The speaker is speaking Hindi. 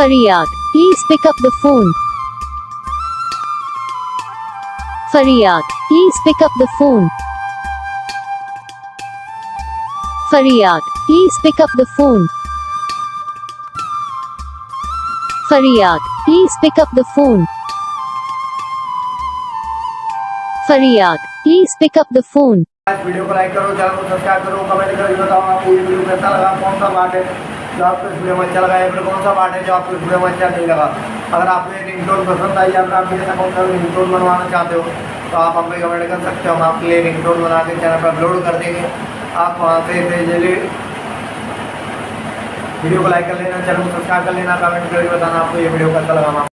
Fariyad, please pick up the phone. Fariyad, please pick up the phone. Fariyad, please pick up the phone. Fariyad, please pick up the phone. Fariyad, please pick up the phone. Video को लाइक करो, चैनल को सब्सक्राइब करो, कमेंट करके बताओ आपको ये वीडियो कैसा लगा, कौन सा पार्ट है जो आपको इस वीडियो में अच्छा लगा, या फिर कौन सा पार्ट है जो आपको इस वीडियो में अच्छा नहीं लगा। अगर आपको ये रिंगटोन पसंद आई या फिर आप मेरे कौन सा रिंगटोन बनवाना चाहते हो तो आप हमें कमेंट कर सकते हो। हम आपके लिए रिंगटोन बना के चैनल पर अपलोड कर देंगे। आप वहाँ से जल्दी वीडियो को लाइक कर लेना, चैनल को सब्सक्राइब कर लेना, कमेंट करके बताना आपको ये वीडियो कैसा लगा।